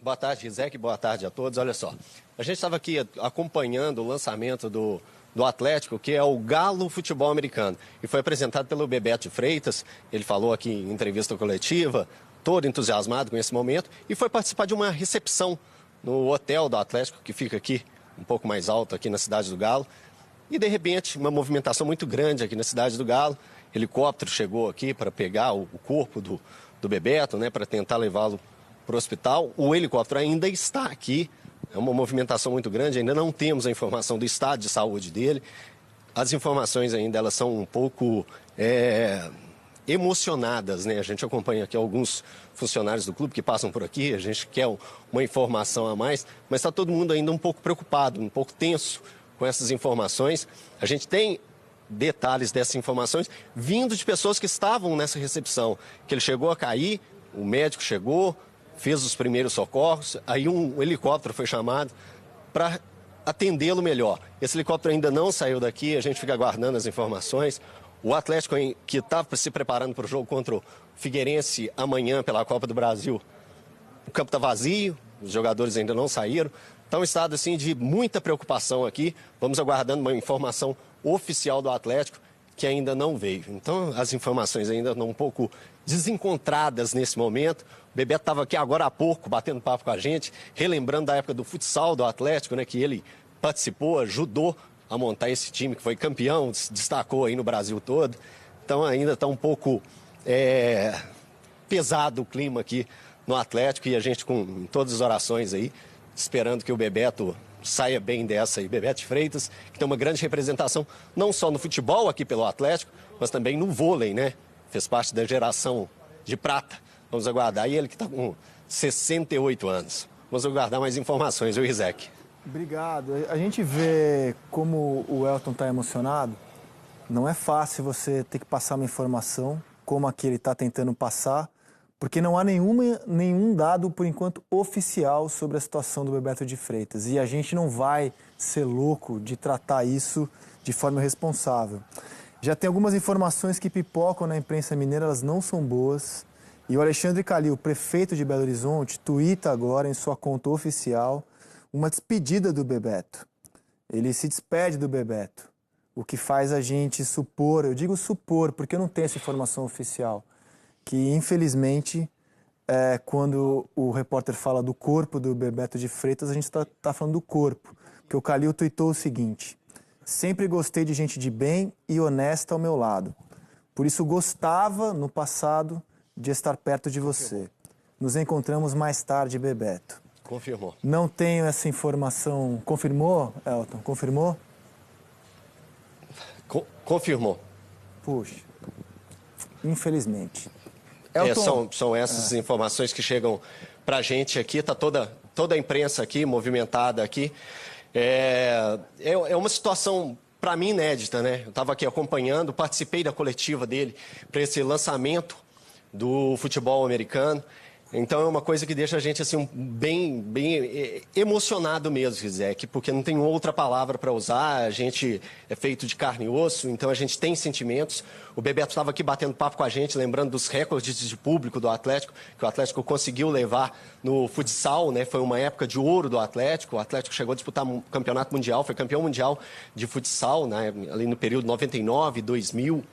Boa tarde, Rizek. Boa tarde a todos. Olha só, a gente estava aqui acompanhando o lançamento do Atlético, que é o Galo Futebol Americano. E foi apresentado pelo Bebeto de Freitas. Ele falou aqui em entrevista coletiva, todo entusiasmado com esse momento, e foi participar de uma recepção no hotel do Atlético, que fica aqui, um pouco mais alto, aqui na cidade do Galo. E, de repente, uma movimentação muito grande aqui na cidade do Galo. Helicóptero chegou aqui para pegar o corpo do Bebeto, né, para tentar levá-lo para o hospital. O helicóptero ainda está aqui, é uma movimentação muito grande, ainda não temos a informação do estado de saúde dele. As informações ainda elas são um pouco emocionadas, né? A gente acompanha aqui alguns funcionários do clube que passam por aqui, a gente quer uma informação a mais, mas está todo mundo ainda um pouco preocupado, um pouco tenso com essas informações. A gente tem detalhes dessas informações vindo de pessoas que estavam nessa recepção, que ele chegou a cair, o médico chegou, fez os primeiros socorros, aí um helicóptero foi chamado para atendê-lo melhor. Esse helicóptero ainda não saiu daqui, a gente fica aguardando as informações. O Atlético, que está se preparando para o jogo contra o Figueirense amanhã pela Copa do Brasil, o campo está vazio, os jogadores ainda não saíram. Está um estado assim, de muita preocupação aqui. Vamos aguardando uma informação oficial do Atlético que ainda não veio. Então, as informações ainda estão um pouco desencontradas nesse momento. O Bebeto estava aqui agora há pouco, batendo papo com a gente, relembrando da época do futsal do Atlético, né, que ele participou, ajudou a montar esse time, que foi campeão, se destacou aí no Brasil todo. Então, ainda está um pouco pesado o clima aqui no Atlético e a gente com todas as orações aí, esperando que o Bebeto saia bem dessa aí. Bebeto de Freitas, que tem uma grande representação, não só no futebol aqui pelo Atlético, mas também no vôlei, né? Fez parte da geração de prata. Vamos aguardar. E ele que está com 68 anos. Vamos aguardar mais informações, viu, Rizek? Obrigado. A gente vê como o Elton está emocionado. Não é fácil você ter que passar uma informação como a que ele está tentando passar, porque não há nenhum dado, por enquanto, oficial sobre a situação do Bebeto de Freitas. E a gente não vai ser louco de tratar isso de forma responsável. Já tem algumas informações que pipocam na imprensa mineira, elas não são boas. E o Alexandre Calil, prefeito de Belo Horizonte, tuita agora em sua conta oficial uma despedida do Bebeto. Ele se despede do Bebeto, o que faz a gente supor, eu digo supor porque eu não tenho essa informação oficial, que infelizmente, quando o repórter fala do corpo do Bebeto de Freitas, a gente está falando do corpo. Porque o Calil tuitou o seguinte: sempre gostei de gente de bem e honesta ao meu lado. Por isso gostava, no passado, de estar perto de você. Nos encontramos mais tarde, Bebeto. Confirmou. Não tenho essa informação. Confirmou, Elton? Confirmou? Confirmou. Puxa, infelizmente. Elton, São essas informações que chegam para a gente aqui, está toda a imprensa aqui, movimentada aqui. É uma situação, para mim, inédita, né? Eu estava aqui acompanhando, participei da coletiva dele para esse lançamento do futebol americano. Então é uma coisa que deixa a gente assim, bem emocionado mesmo, Rizek, porque não tem outra palavra para usar. A gente é feito de carne e osso, então a gente tem sentimentos. O Bebeto estava aqui batendo papo com a gente, lembrando dos recordes de público do Atlético, que o Atlético conseguiu levar no futsal, né? Foi uma época de ouro do Atlético. O Atlético chegou a disputar um campeonato mundial, foi campeão mundial de futsal, né? Ali no período 99, 2000.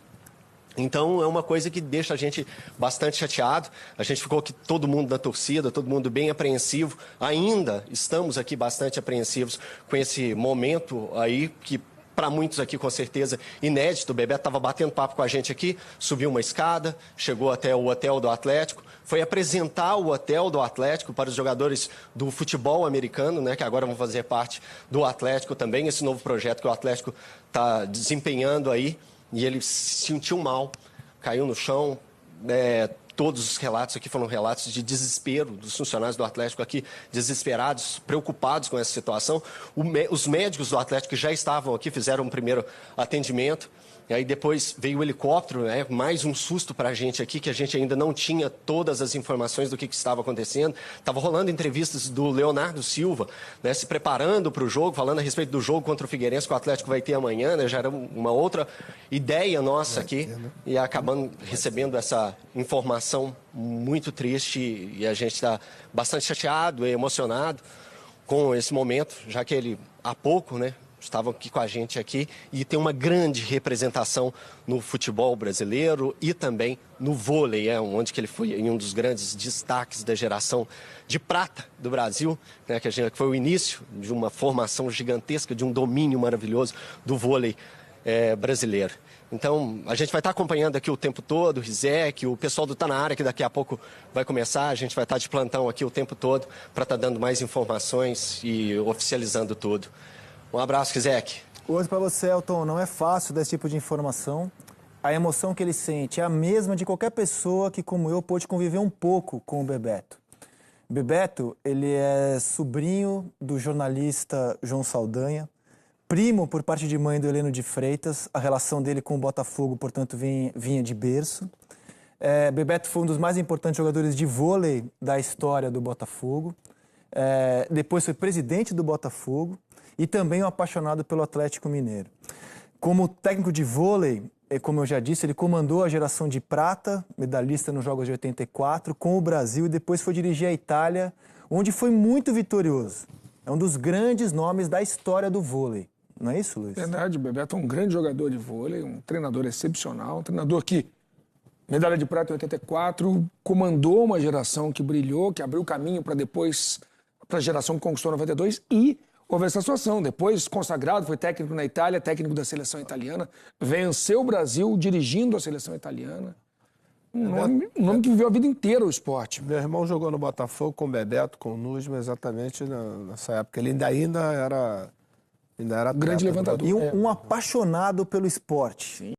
Então, é uma coisa que deixa a gente bastante chateado. A gente ficou aqui, todo mundo da torcida, todo mundo bem apreensivo. Ainda estamos aqui bastante apreensivos com esse momento aí, que para muitos aqui, com certeza, inédito. O Bebeto estava batendo papo com a gente aqui, subiu uma escada, chegou até o hotel do Atlético, foi apresentar o hotel do Atlético para os jogadores do futebol americano, né, que agora vão fazer parte do Atlético também, esse novo projeto que o Atlético está desempenhando aí. E ele se sentiu mal, caiu no chão. Todos os relatos aqui foram relatos de desespero dos funcionários do Atlético aqui, desesperados, preocupados com essa situação. Os médicos do Atlético que já estavam aqui fizeram um primeiro atendimento. E aí depois veio o helicóptero, né? Mais um susto para a gente aqui, que a gente ainda não tinha todas as informações do que estava acontecendo. Estava rolando entrevistas do Leonardo Silva, né? Se preparando para o jogo, falando a respeito do jogo contra o Figueirense, que o Atlético vai ter amanhã, né? Já era uma outra ideia nossa aqui. E acabando recebendo essa informação muito triste, e a gente está bastante chateado e emocionado com esse momento, já que ele há pouco, né? Estavam aqui com a gente aqui e tem uma grande representação no futebol brasileiro e também no vôlei, onde que ele foi um dos grandes destaques da geração de prata do Brasil, né, que foi o início de uma formação gigantesca, de um domínio maravilhoso do vôlei brasileiro. Então, a gente vai estar acompanhando aqui o tempo todo, o Rizek, o pessoal do Tá Na Área, que daqui a pouco vai começar, a gente vai estar de plantão aqui o tempo todo para estar dando mais informações e oficializando tudo. Um abraço, Rizek. Hoje para você, Elton, não é fácil desse tipo de informação. A emoção que ele sente é a mesma de qualquer pessoa que, como eu, pôde conviver um pouco com o Bebeto. Bebeto, ele é sobrinho do jornalista João Saldanha, primo por parte de mãe do Heleno de Freitas. A relação dele com o Botafogo, portanto, vinha de berço. Bebeto foi um dos mais importantes jogadores de vôlei da história do Botafogo. Depois foi presidente do Botafogo e também um apaixonado pelo Atlético Mineiro. Como técnico de vôlei, como eu já disse, ele comandou a geração de prata, medalhista nos Jogos de 84, com o Brasil, e depois foi dirigir a Itália, onde foi muito vitorioso. É um dos grandes nomes da história do vôlei. Não é isso, Luiz? Verdade, o Bebeto é um grande jogador de vôlei, um treinador excepcional, um treinador que, medalha de prata em 84, comandou uma geração que brilhou, que abriu caminho para depois, para a geração que conquistou 92, e houve essa situação. Depois, consagrado, foi técnico na Itália, técnico da seleção italiana, venceu o Brasil dirigindo a seleção italiana. Um nome que viveu a vida inteira o esporte. Meu irmão jogou no Botafogo com o Bebeto, com o Nusma, exatamente nessa época. Ele ainda era grande levantador. E um apaixonado pelo esporte. Sim.